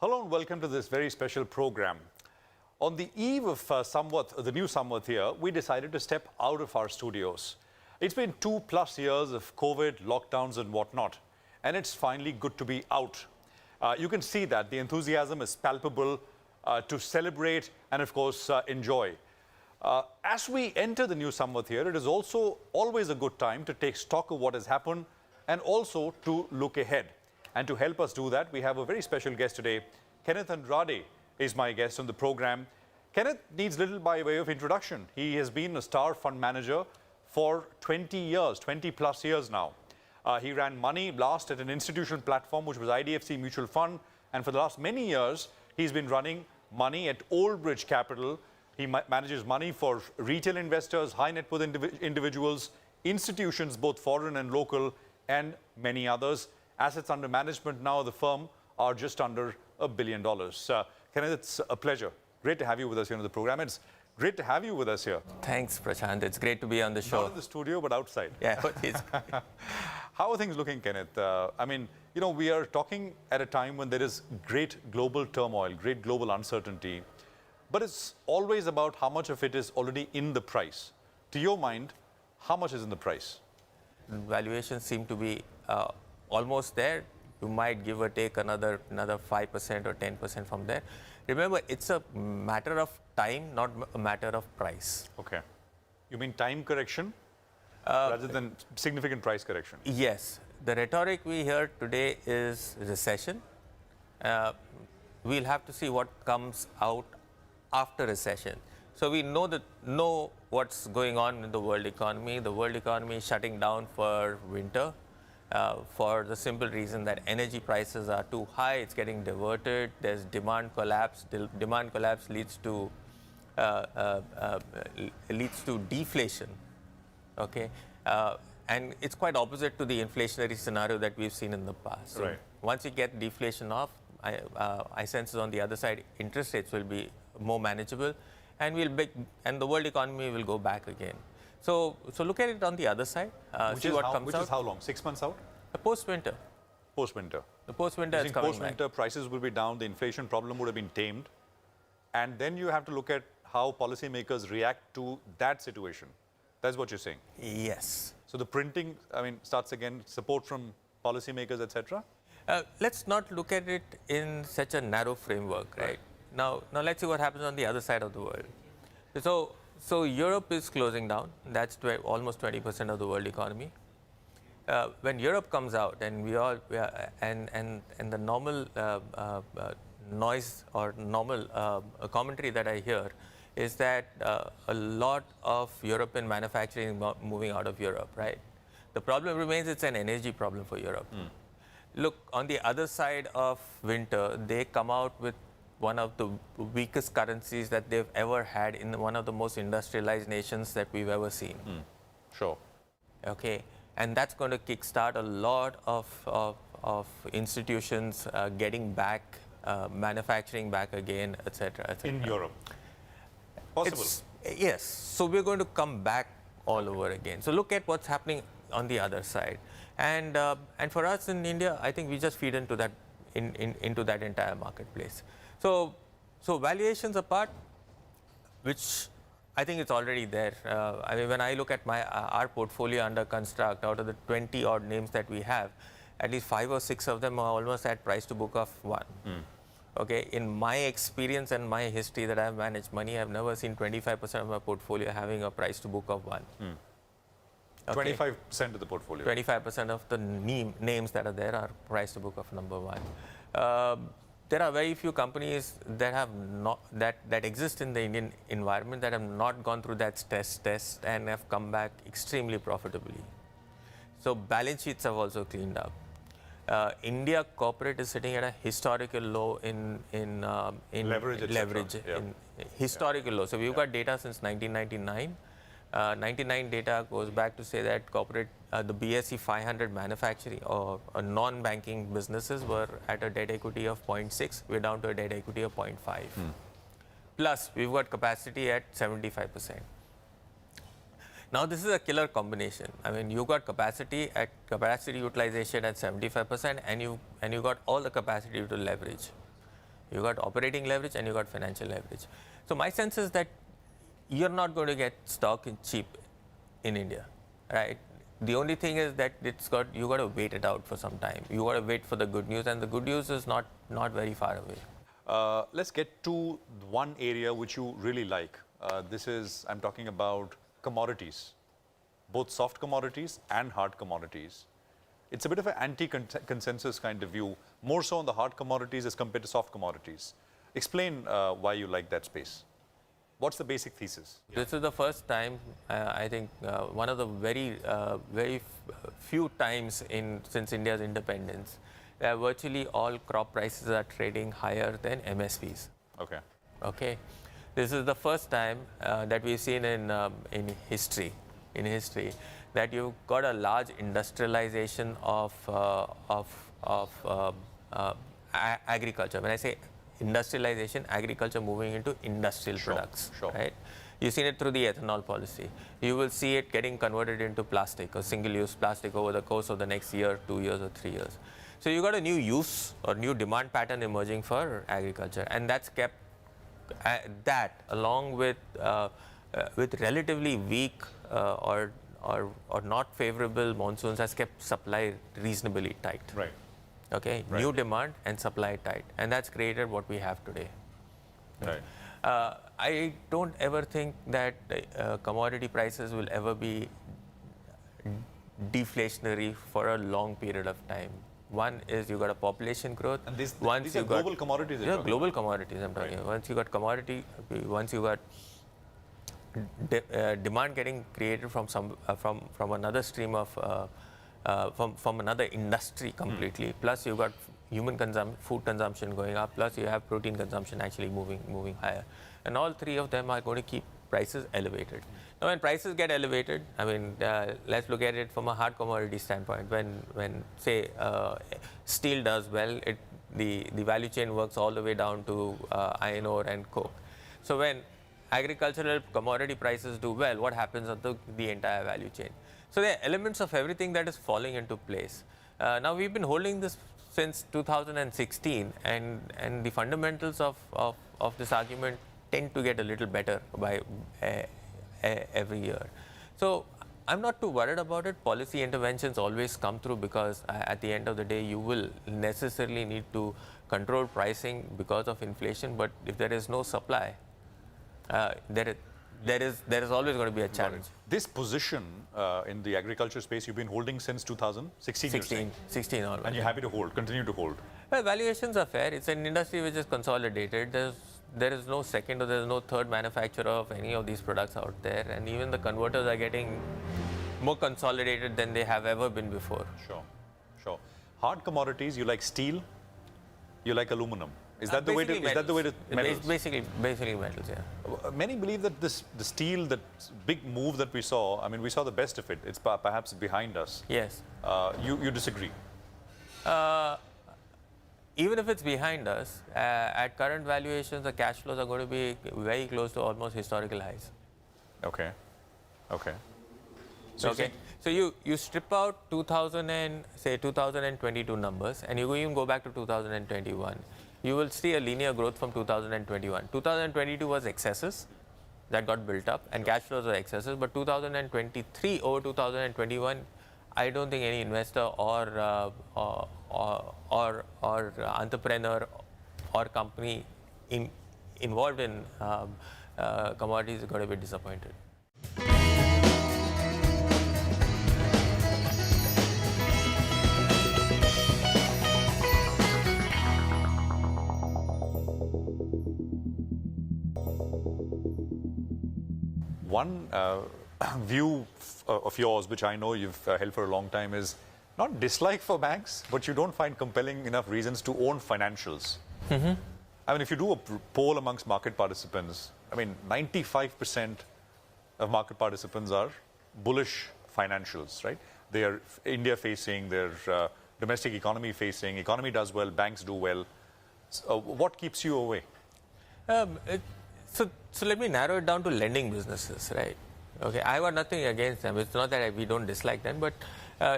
Hello and welcome to this very special program. On the eve of Samvat, the new Samvat here, we decided to step out of our studios. It's been 2+ years of COVID, lockdowns and whatnot, and it's finally good to be out. You can see that the enthusiasm is palpable to celebrate and of course enjoy. As we enter the new Samvat here, it is also always a good time to take stock of what has happened and also to look ahead. And to help us do that, we have a very special guest today. Kenneth Andrade is my guest on the program. Kenneth needs little by way of introduction. He has been a star fund manager for 20 years, 20+ years now. He ran Money last at an institutional platform, which was IDFC Mutual Fund. And for the last many years, he's been running Money at Old Bridge Capital. He manages money for retail investors, high net worth individuals, institutions, both foreign and local, and many others. Assets under management now of the firm are just under $1 billion. Kenneth, it's a pleasure. Great to have you with us here on the program. It's great to have you with us here. Thanks, Prashant. It's great to be on the show. Not in the studio, but outside. Yeah, it's How are things looking, Kenneth? I mean, you know, we are talking at a time when there is great global turmoil, great global uncertainty, but it's always about how much of it is already in the price. To your mind, how much is in the price? Valuations seem to be almost there. You might give or take another 5% or 10% from there. Remember, it's a matter of time, not a matter of price. Okay. You mean time correction rather than significant price correction? Yes. The rhetoric we hear today is recession. We'll have to see what comes out after recession. So we know what's going on in the world economy. The world economy is shutting down for winter. For the simple reason that energy prices are too high, it's getting diverted, there's demand collapse. Demand collapse leads to deflation, okay? And it's quite opposite to the inflationary scenario that we've seen in the past. So right. Once you get deflation off, I sense on the other side, interest rates will be more manageable, and the world economy will go back again. So look at it on the other side. See what comes out. Which is how long? 6 months out? The post-winter. Post-winter. The post-winter is coming post-winter, prices will be down, the inflation problem would have been tamed. And then you have to look at how policymakers react to that situation. That's what you're saying? Yes. So the printing, I mean, starts again, support from policymakers, etc.? Let's not look at it in such a narrow framework, right? Now let's see what happens on the other side of the world. So Europe is closing down. That's almost 20% of the world economy. When Europe comes out, and and the normal noise or normal commentary that I hear is that a lot of European manufacturing is moving out of Europe, right? The problem remains it's an energy problem for Europe. Look, on the other side of winter, they come out with one of the weakest currencies that they've ever had in one of the most industrialized nations that we've ever seen. Sure. Okay, and that's going to kickstart a lot of institutions getting back, manufacturing back again, etc. In Europe? Possible? Yes. So we're going to come back all over again. So look at what's happening on the other side. And for us in India, I think we just feed into that, into that entire marketplace. So valuations apart, which I think it's already there. I mean, when I look at our portfolio under construct, out of the 20 odd names that we have, at least 5 or 6 of them are almost at price to book of 1. Okay, in my experience and my history that I've managed money, I've never seen 25% of my portfolio having a price to book of 1. Okay. 25% of the portfolio? 25% of the names that are there are price to book of number 1. There are very few companies that have not that exist in the Indian environment that have not gone through that stress test and have come back extremely profitably. So balance sheets have also cleaned up. India corporate is sitting at a historical low in leverage historical low. So we've got data since 1999. 99 data goes back to say that corporate, the BSE 500 manufacturing or non-banking businesses were at a debt equity of 0.6. We're down to a debt equity of 0.5. Plus, we've got capacity at 75%. Now, this is a killer combination. I mean, you got capacity utilization at 75%, and you got all the capacity to leverage. You got operating leverage and you got financial leverage. So my sense is that you're not going to get stock in cheap in India, right? The only thing is that you got to wait it out for some time. You got to wait for the good news, and the good news is not very far away. Let's get to one area which you really like. I'm talking about commodities, both soft commodities and hard commodities. It's a bit of an anti-consensus kind of view, more so on the hard commodities as compared to soft commodities. Explain why you like that space. What's the basic thesis? This is the first time, I think, one of the very few times since India's independence, that virtually all crop prices are trading higher than MSPs. Okay. Okay. This is the first time that we've seen in history that you've got a large industrialization of agriculture. When I say industrialization, agriculture moving into industrial products, right? You've seen it through the ethanol policy. You will see it getting converted into plastic or single-use plastic over the course of the next year, 2 years or 3 years. So you've got a new use or new demand pattern emerging for agriculture, and that's kept that along with relatively weak or not favorable monsoons has kept supply reasonably tight. Right. Okay. Right. New demand and supply tight, and that's created what we have today. Right. I don't ever think that commodity prices will ever be deflationary for a long period of time. One is you got a population growth. And these are global commodities. Yeah, global commodities. I'm talking. Right. Once you got demand getting created from another stream of from another industry completely. Plus you got food consumption going up. Plus you have protein consumption actually moving higher, and all three of them are going to keep prices elevated. Now, when prices get elevated, I mean, let's look at it from a hard commodity standpoint. When say steel does well, the value chain works all the way down to iron ore and coke. So when agricultural commodity prices do well, what happens on the entire value chain? So there are elements of everything that is falling into place. Now we've been holding this since 2016, and the fundamentals of this argument tend to get a little better by every year. So I'm not too worried about it. Policy interventions always come through because at the end of the day, you will necessarily need to control pricing because of inflation. But if there is no supply, there is always going to be a challenge. This position in the agriculture space you've been holding since 2016? 16 already. And you're happy to continue to hold? Well, valuations are fair. It's an industry which is consolidated. There is no second or there is no third manufacturer of any of these products out there. And even the converters are getting more consolidated than they have ever been before. Sure. Hard commodities, you like steel, you like aluminum. Is that the way to metals? Basically metals, yeah. Many believe that the steel, that big move that we saw, I mean, we saw the best of it. It's perhaps behind us. Yes. You disagree? Even if it's behind us, at current valuations, the cash flows are going to be very close to almost historical highs. Okay. So you strip out 2022 numbers, and you even go back to 2021. You will see a linear growth from 2021. 2022 was excesses that got built up, and cash flows were excesses. But 2023 over 2021, I don't think any investor or entrepreneur or company involved in commodities is going to be disappointed. One view of yours, which I know you've held for a long time, is not dislike for banks, but you don't find compelling enough reasons to own financials. Mm-hmm. I mean, if you do a poll amongst market participants, I mean, 95% of market participants are bullish financials, right? They are India-facing, they're domestic economy-facing. Economy does well, banks do well. So, what keeps you away? So let me narrow it down to lending businesses, right? Okay, I got nothing against them. It's not that we don't dislike them, but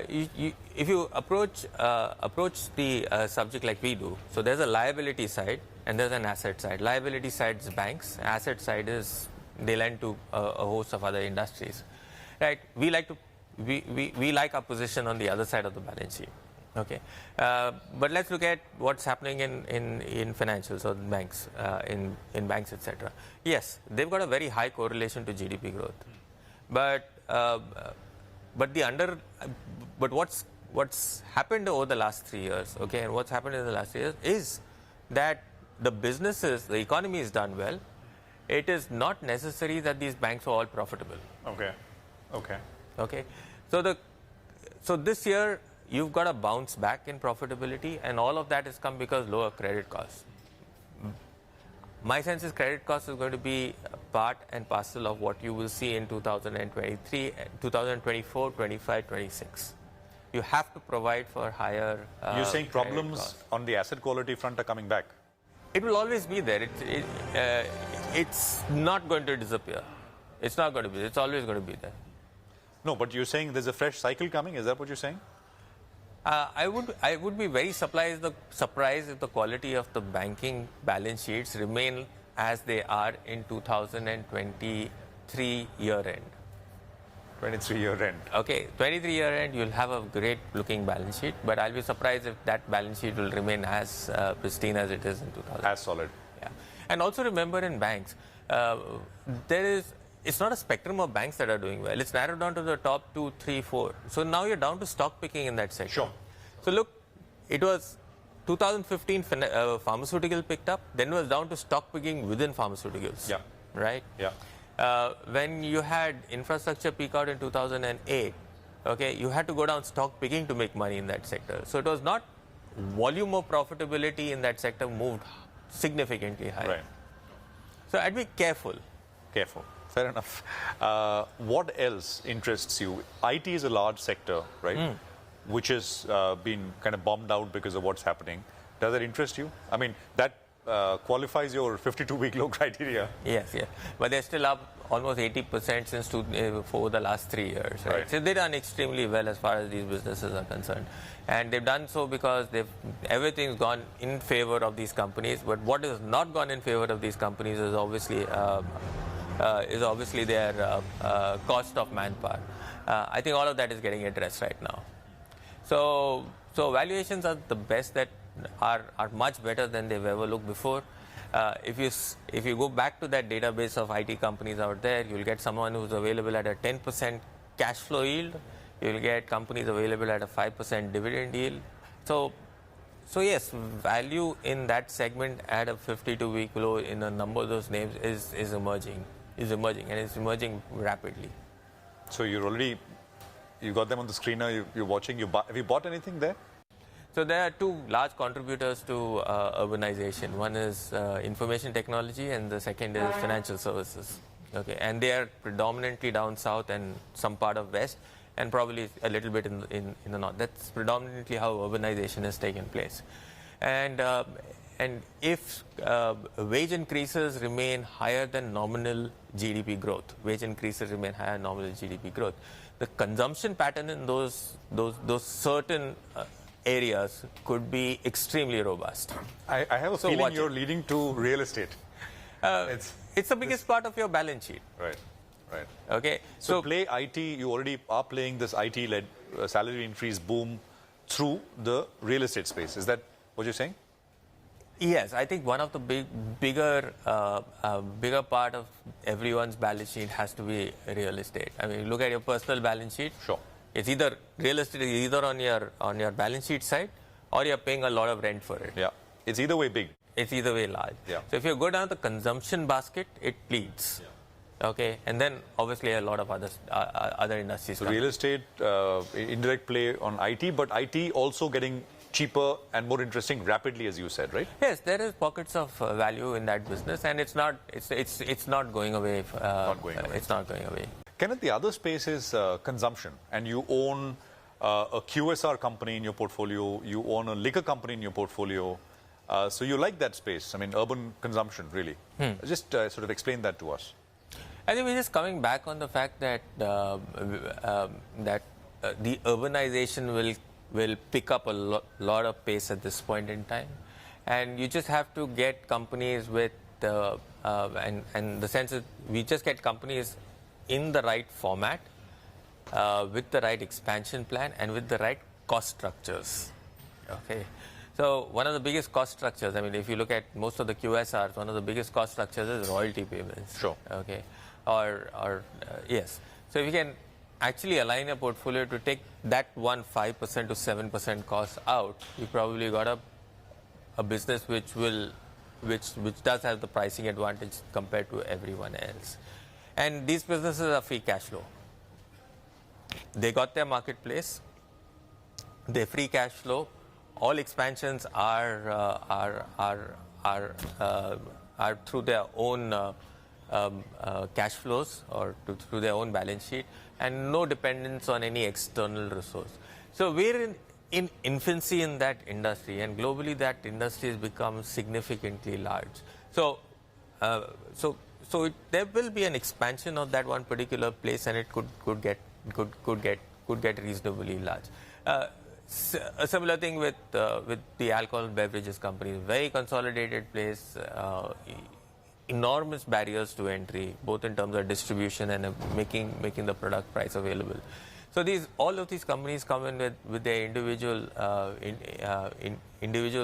if you approach the subject like we do, so there's a liability side and there's an asset side. Liability side is banks. Asset side is they lend to a host of other industries. Right? We like our position on the other side of the balance sheet. Okay, but let's look at what's happening in financials or banks, in banks, etc. Yes, they've got a very high correlation to GDP growth, but what's happened over the last 3 years, okay, and what's happened in the last 3 years is that the businesses, the economy is done well. It is not necessary that these banks are all profitable. Okay. Okay, so this year you've got a bounce back in profitability, and all of that has come because lower credit costs. My sense is credit costs is going to be part and parcel of what you will see in 2023, 2024, 25, 26. You have to provide for higher. You're saying problems on the asset quality front are coming back? It will always be there. It's not going to disappear. It's not going to be. It's always going to be there. No, but you're saying there's a fresh cycle coming. Is that what you're saying? I would be very surprised if the quality of the banking balance sheets remain as they are in 2023 year end. 23 year end. Okay, 23 year end, you'll have a great looking balance sheet, but I'll be surprised if that balance sheet will remain as pristine as it is in 2000. As solid. Yeah, and also remember in banks, it's not a spectrum of banks that are doing well. It's narrowed down to the top 2, 3, 4. So now you're down to stock picking in that sector. Sure. So look, it was 2015 pharmaceutical picked up, then it was down to stock picking within pharmaceuticals. Yeah. Right? Yeah. When you had infrastructure peak out in 2008, okay, you had to go down stock picking to make money in that sector. So it was not volume of profitability in that sector moved significantly higher. Right. So I'd be careful. Careful. Fair enough. What else interests you? IT is a large sector, right? Which has been kind of bombed out because of what's happening. Does that interest you? I mean, that qualifies your 52-week low criteria. Yes, yeah. But they're still up almost 80% since for the last 3 years. Right? So they've done extremely well as far as these businesses are concerned. And they've done so because everything's gone in favor of these companies. But what has not gone in favor of these companies is obviously their cost of manpower. I think all of that is getting addressed right now. So valuations are the best that are much better than they've ever looked before. If you go back to that database of IT companies out there, you'll get someone who's available at a 10% cash flow yield. You'll get companies available at a 5% dividend yield. So yes, value in that segment at a 52-week low in a number of those names is emerging, and it's emerging rapidly. So you got them on the screen now, you're watching. Have you bought anything there? So there are two large contributors to urbanization. One is information technology, and the second is financial services. Okay, and they are predominantly down south and some part of west, and probably a little bit in the north. That's predominantly how urbanization has taken place. And if wage increases remain higher than nominal GDP growth, the consumption pattern in those certain areas could be extremely robust. I have a feeling you're leading to real estate. It's the biggest part of your balance sheet. Right. Okay. So play IT, you already are playing this IT-led salary increase boom through the real estate space. Is that what you're saying? Yes, I think one of the bigger part of everyone's balance sheet has to be real estate. I mean, look at your personal balance sheet. Sure. It's either real estate is either on your balance sheet side, or you're paying a lot of rent for it. Yeah. It's either way big. It's either way large. Yeah. So if you go down the consumption basket, it bleeds. Yeah. Okay, and then obviously a lot of other industries. So real estate, indirect play on IT, but IT also getting cheaper and more interesting rapidly, as you said, right? Yes, there is pockets of value in that business, and it's not going away. It's not going away. Kenneth, the other space is consumption, and you own a QSR company in your portfolio, you own a liquor company in your portfolio, so you like that space. I mean, urban consumption, really. Just sort of explain that to us. I think we're just coming back on the fact that the urbanization will pick up a lot of pace at this point in time, And you just have to get companies with, and the sense is we just get companies in the right format, with the right expansion plan, and with the right cost structures. Okay. So one of the biggest cost structures, I mean, if you look at most of the QSRs, one of the biggest cost structures is royalty payments. Sure. Okay. Yes. So if you can actually align a portfolio to take that 5% to 7% cost out, you probably got a business which does have the pricing advantage compared to everyone else. And these businesses are free cash flow. They got their marketplace, they're free cash flow. All expansions are through their own cash flows or through their own balance sheet, and no dependence on any external resource. So we're in infancy in that industry, and globally that industry has become significantly large. So there will be an expansion of that one particular place, and it could get reasonably large. A similar thing with the alcohol beverages companies, very consolidated place, enormous barriers to entry, both in terms of distribution and making the product price available. So all of these companies come in with their individual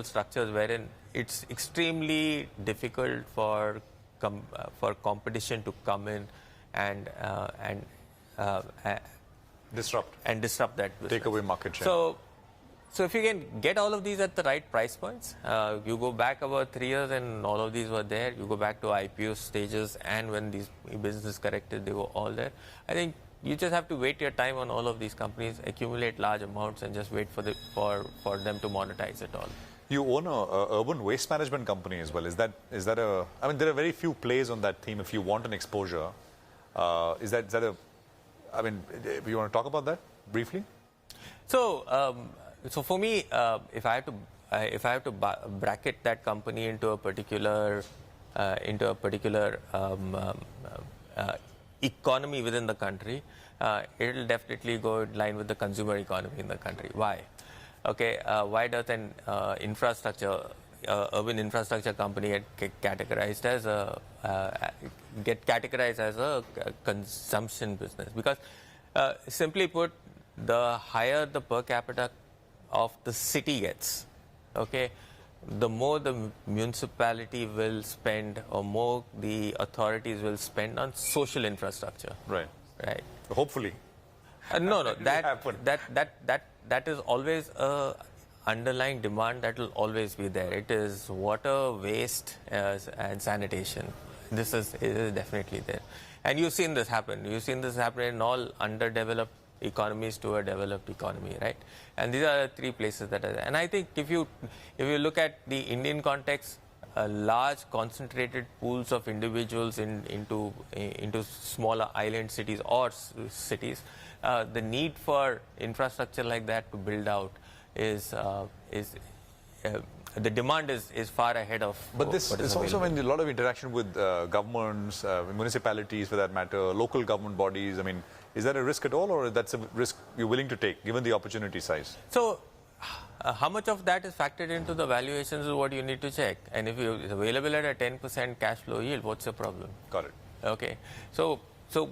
structures, wherein it's extremely difficult for competition to come in and Disrupt. And disrupt that business. Take away market share. So if you can get all of these at the right price points, you go back about 3 years and all of these were there. You go back to IPO stages, and when these businesses corrected, they were all there. I think you just have to wait your time on all of these companies, accumulate large amounts, and just wait for them to monetize it all. You own a urban waste management company as well. Is that a? I mean, there are very few plays on that theme. If you want an exposure, is that a? I mean, do you want to talk about that briefly? So for me, if I have to bracket that company into a particular economy within the country, it will definitely go in line with the consumer economy in the country. Why? Okay, why does an urban infrastructure company get categorized as a consumption business? Because simply put, the higher the per capita of the city gets, okay, the more the municipality will spend, or more the authorities will spend on social infrastructure. Right. Right. Hopefully. No. That is always a underlying demand that will always be there. It is water, waste, and sanitation. It is definitely there. And you've seen this happen. You've seen this happen in all underdeveloped economies to a developed economy, right? And these are the three places that are there. And I think if you look at the Indian context, large concentrated pools of individuals into smaller island cities or cities, the need for infrastructure like that to build out is the demand is far ahead of. But this is also in a lot of interaction with governments, municipalities for that matter, local government bodies. I mean, is that a risk at all, or that's a risk you're willing to take given the opportunity size? So, how much of that is factored into the valuations is what you need to check. And if it's available at a 10% cash flow yield, what's the problem? Got it. Okay. So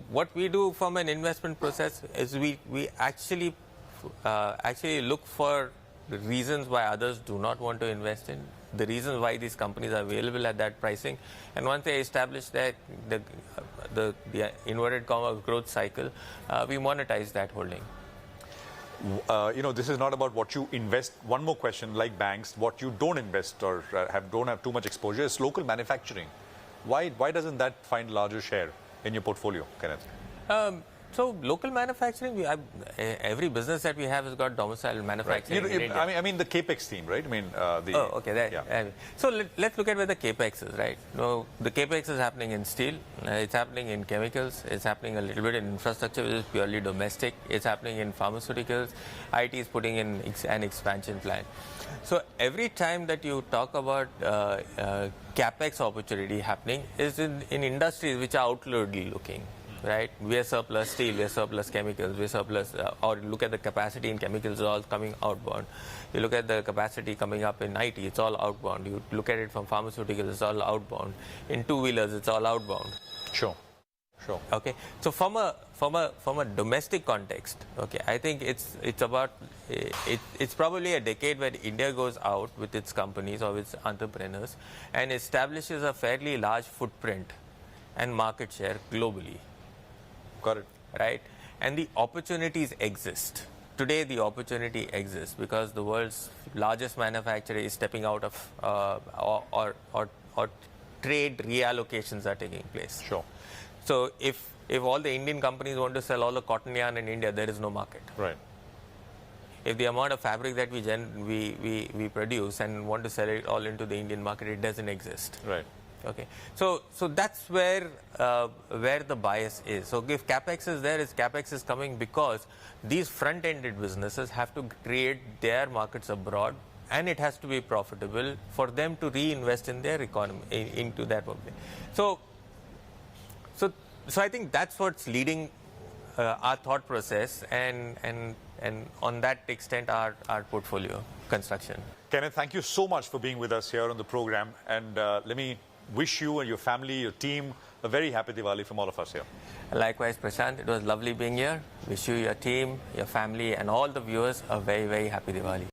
what we do from an investment process is we actually look for the reasons why others do not want to invest in, the reasons why these companies are available at that pricing, and once they establish that the inverted comma growth cycle, we monetize that holding. This is not about what you invest. One more question, like banks, what you don't invest or don't have too much exposure is local manufacturing. Why doesn't that find larger share in your portfolio, Kenneth? So local manufacturing, every business that we have has got domicile manufacturing. Right. In India. I mean the capex theme, right? I mean So let's look at where the capex is, right? No, the capex is happening in steel. It's happening in chemicals. It's happening a little bit in infrastructure, which is purely domestic. It's happening in pharmaceuticals. IT is putting in an expansion plan. So every time that you talk about capex opportunity happening is in industries which are outwardly looking. right? We are surplus steel, we are surplus chemicals, we are surplus, or look at the capacity in chemicals, it's all coming outbound. You look at the capacity coming up in IT, it's all outbound. You look at it from pharmaceuticals, it's all outbound. In two-wheelers, it's all outbound. Sure. Sure. Okay, so from a domestic context, okay, I think it's probably a decade where India goes out with its companies or with its entrepreneurs and establishes a fairly large footprint and market share globally. Got it. Right, and the opportunities exist. Today, the opportunity exists because the world's largest manufacturer is stepping out of, or trade reallocations are taking place. Sure. So if all the Indian companies want to sell all the cotton yarn in India, there is no market. Right. If the amount of fabric that we produce and want to sell it all into the Indian market, it doesn't exist. Right. Okay. So that's where the bias is. So if capex is there, capex is coming because these front-ended businesses have to create their markets abroad, and it has to be profitable for them to reinvest in their economy, into that work. So I think that's what's leading our thought process and on that extent our portfolio construction. Kenneth, thank you so much for being with us here on the program, and let me wish you and your family, your team, a very happy Diwali from all of us here. Likewise, Prashant, it was lovely being here. Wish you, your team, your family and all the viewers a very, very happy Diwali.